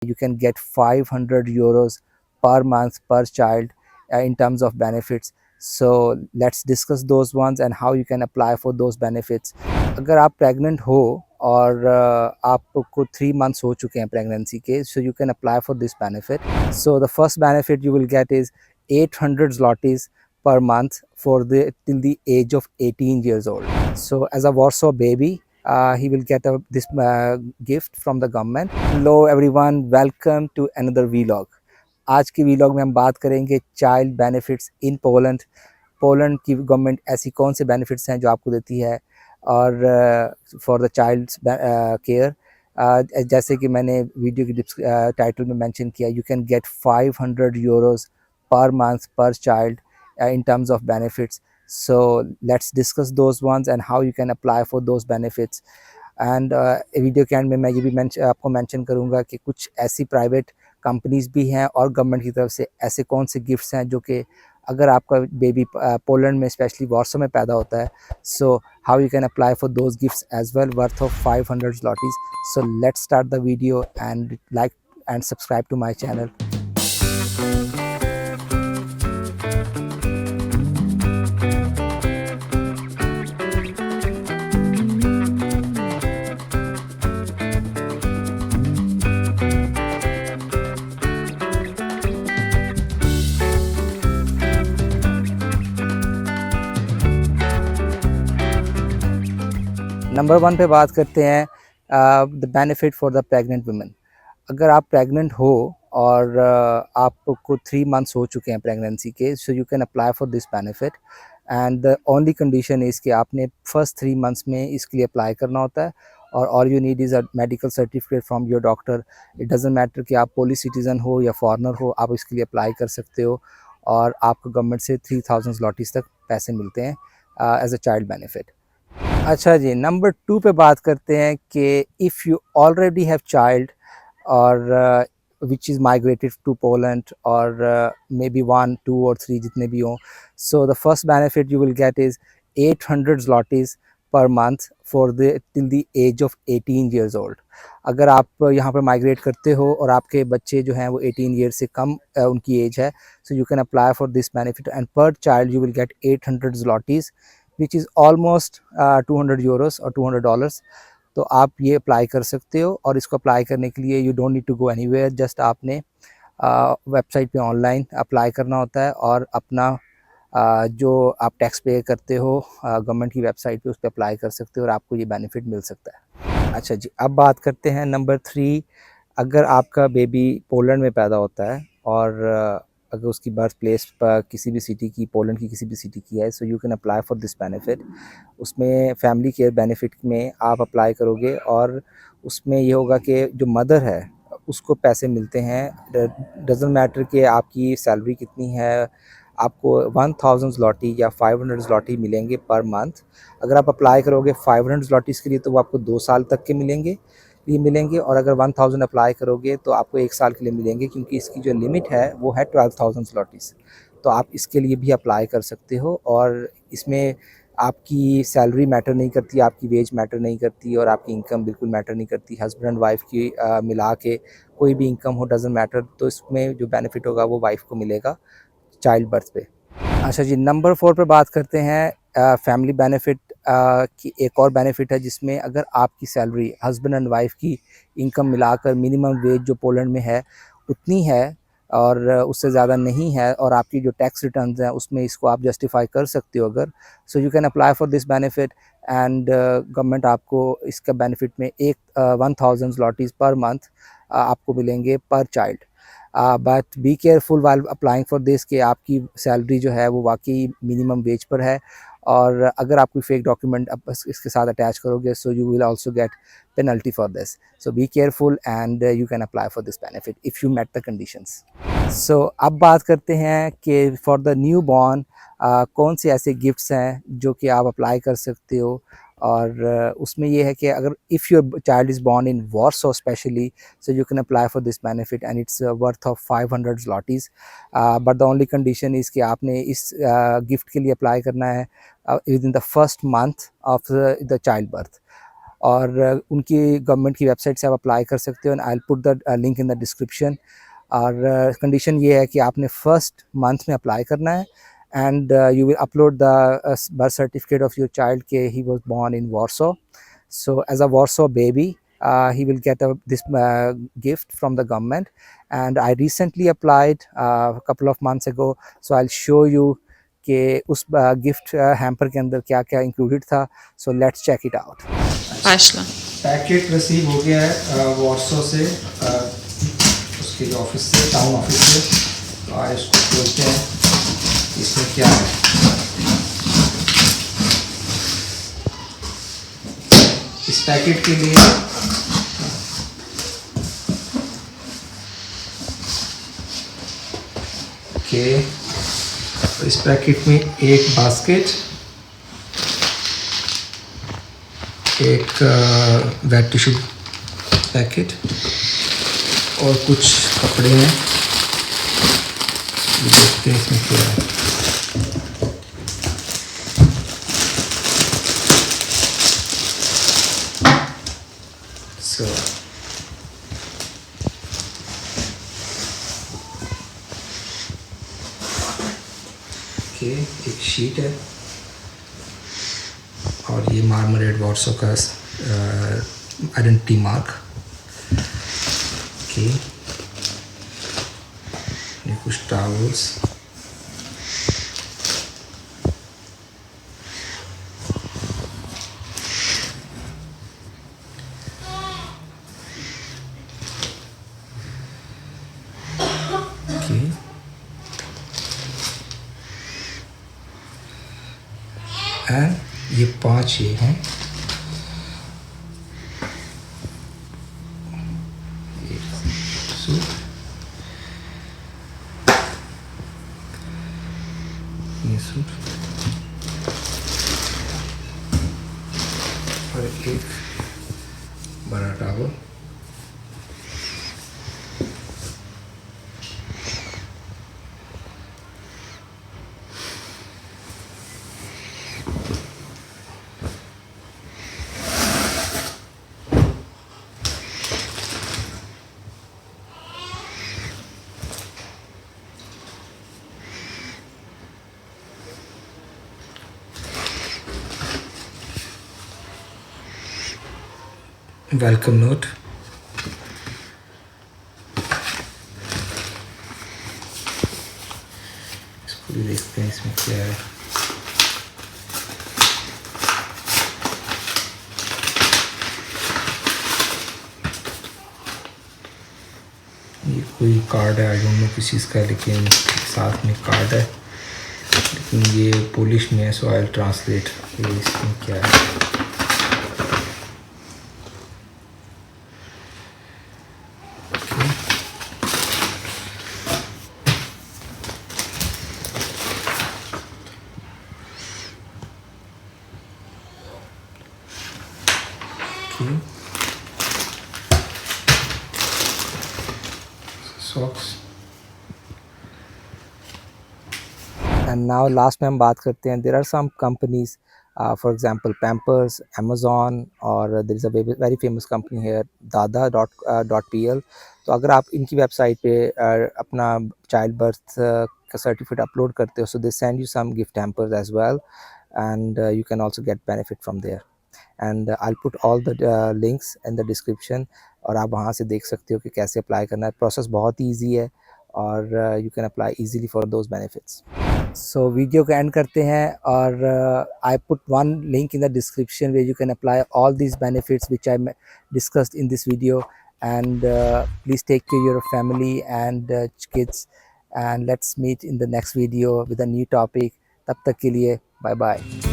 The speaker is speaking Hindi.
You can get 500 euros per month per child in terms of benefits. So let's discuss those ones and how you can apply for those benefits. अगर आप प्रेग्नेंट हो और आपको 3 months हो चुके हैं प्रेगनेंसी के, so you can apply for this benefit. So the first benefit you will get is 800 zlotys per month for the till the age of 18 years old. So as a Warsaw baby, he will get this gift from the government. Hello everyone, welcome to another vlog. आज की vlog में हम बात करेंगे child benefits in Poland. Poland की गवर्नमेंट ऐसी कौन से बेनिफिट्स हैं जो आपको देती है और फॉर द चाइल्ड्स केयर। जैसे कि मैंने वीडियो की टाइटल में मेंशन किया, you can get 500 euros per month per child in terms of benefits. So let's discuss those ones and how you can apply for those benefits. And video के एंड में मैं ये भी आपको मेंशन करूँगा कि कुछ ऐसी प्राइवेट कंपनीज़ भी हैं और गवर्नमेंट की तरफ से ऐसे कौन से गिफ्ट्स हैं जो कि अगर आपका बेबी पोलैंड में स्पेशली वॉर्सो में पैदा होता है, so how you can apply for those gifts as well worth of 500 zlotys. So let's start the video and like and subscribe to my channel. Number 1 पे बात करते हैं the benefit for the pregnant women. अगर आप प्रेग्नेंट हो और आपको 3 months हो चुके हैं प्रेगनेंसी के, सो you can apply for this benefit and the only condition is कि आपने फर्स्ट 3 months में इसके लिए अप्लाई करना होता है और all you need is a medical certificate from your doctor. It doesn't matter कि आप पोलिश सिटीज़न हो या फॉरनर हो, आप इसके लिए अप्लाई कर सकते हो और आपको गवर्नमेंट से 3000 zlotys तक पैसे मिलते हैं एज अ चाइल्ड बेनिफिट। अच्छा जी, नंबर 2 पे बात करते हैं कि if you already have child or which is migrated to Poland or may be 1, 2 और 3 जितने भी हों, so the first benefit you will get is 800 zlotys per month for the till the age of 18 years old। अगर आप यहाँ पर माइग्रेट करते हो और आपके बच्चे जो हैं वो 18 ईयर से कम उनकी एज है, so you can apply for this benefit and per child you will get 800 zlotys which is almost 200 euros और $200। तो आप ये अप्लाई कर सकते हो और इसको अप्लाई करने के लिए you don't need to go anywhere, just आपने वेबसाइट पे ऑनलाइन अप्लाई करना होता है और अपना जो आप टैक्स पे करते हो गवर्नमेंट की वेबसाइट पे उस पर अप्लाई कर सकते हो और आपको ये बेनिफिट मिल सकता है। अच्छा जी, अब बात करते हैं नंबर 3। अगर आपका बेबी पोलैंड में पैदा होता है और अगर उसकी बर्थ प्लेस पर किसी भी सिटी की, पोलैंड की किसी भी सिटी की है, so you can apply for this benefit. उसमें फैमिली केयर बेनिफिट में आप अप्लाई करोगे और उसमें ये होगा कि जो मदर है उसको पैसे मिलते हैं। डजेंट मैटर कि आपकी सैलरी कितनी है, आपको 1000 zloty या 500 zloty मिलेंगे पर मंथ। अगर आप अप्लाई करोगे 500 zlotys के लिए तो वो आपको 2 साल तक के मिलेंगे और अगर 1000 अप्लाई करोगे तो आपको 1 साल के लिए मिलेंगे, क्योंकि इसकी जो लिमिट है वो है 12,000 zlotys। तो आप इसके लिए भी अप्लाई कर सकते हो और इसमें आपकी सैलरी मैटर नहीं करती, आपकी वेज मैटर नहीं करती और आपकी इनकम बिल्कुल मैटर नहीं करती। हस्बैंड एंड वाइफ की मिला के कोई भी इनकम हो, डजेंट मैटर। तो इसमें जो बेनिफिट होगा वो वाइफ को मिलेगा चाइल्ड बर्थ पे। अच्छा जी, नंबर 4 पे बात करते हैं फैमिली बेनिफिट की। एक और बेनिफिट है जिसमें अगर आपकी सैलरी हस्बैंड एंड वाइफ की इनकम मिलाकर मिनिमम वेज जो पोलैंड में है उतनी है और उससे ज़्यादा नहीं है और आपकी जो टैक्स रिटर्न्स हैं उसमें इसको आप जस्टिफाई कर सकते हो अगर, सो you can apply for this benefit and government आपको इसका बेनिफिट में 1000 zlotys पर मंथ आपको मिलेंगे पर child. But be careful while applying for this कि आपकी सैलरी जो है वो वाकई मिनिमम वेज पर है और अगर आप कोई फेक डॉक्यूमेंट इसके साथ अटैच करोगे, so you will also get penalty for this. So be careful and you can apply for this benefit if you met the conditions. So अब बात करते हैं कि फॉर द न्यू बॉर्न कौन से ऐसे गिफ्ट्स हैं जो कि आप अप्लाई कर सकते हो और उसमें ये है कि अगर if your child is born in Warsaw specially, so you can apply for this benefit and it's worth of 500 zlotys, but the only condition is कि आपने इस गिफ्ट के लिए अप्लाई करना है within the first month of the child birth। और उनकी गवर्नमेंट की वेबसाइट से आप अप्लाई कर सकते हो, and I will put the link in the description. और कंडीशन ये है कि आपने फर्स्ट मंथ में अप्लाई करना है, and you will upload the birth certificate of your child ke he was born in Warsaw. So as a Warsaw baby, he will get this gift from the government. And I recently applied a couple of months ago, so I'll show you कि उस गिफ्ट हैम्पर के अंदर क्या क्या इंक्लूडेड था। So let's check it out. Başla. Packet receive हो गया है वॉर्सो से, उसके जो ऑफिस से, टाउन ऑफिस से। तो आज इसको खोलते हैं, इसमें क्या है। इस पैकेट के लिए ओके, तो इस पैकेट में एक बास्केट, एक वेट टिश्यू पैकेट और कुछ कपड़े हैं। ये देखते हैं इसमें क्या है। सो ओके, एक शीट है और ये मार्मरेड वॉर्सो का आइडेंटिटी मार्क। ओके, ये कुछ टावल्स, ओके, एंड ये 5 ये हैं। सूट, ये सूट और एक बड़ा टावल। वेलकम नोट, इसको भी देखते हैं इसमें क्या है। ये कोई कार्ड है, आई डोंट नो किस चीज़ का है, लेकिन साथ में कार्ड है, लेकिन ये पोलिश में है, सो आई विल ट्रांसलेट इसमें क्या है। सॉक्स। एंड नाउ लास्ट में हम बात करते हैं, there are some companies, for example Pampers, Amazon, और there is a very famous company here, dada.pl। तो अगर आप इनकी वेबसाइट पे अपना चाइल्ड बर्थ का सर्टिफिकेट अपलोड करते हो, so they send you some gift hampers as well, and you can also get benefit from there. And I will put all the links in the description, और आप वहाँ से देख सकते हो कि कैसे अप्लाई करना है। प्रोसेस बहुत ईजी है, और you can apply easily for those benefits. So video को एंड करते हैं, और I put one link in the description where you can apply all these benefits which I discussed in this video, and please take care of your family and kids, and let's meet in the next video with a new topic. तब तक के लिए बाय बाय।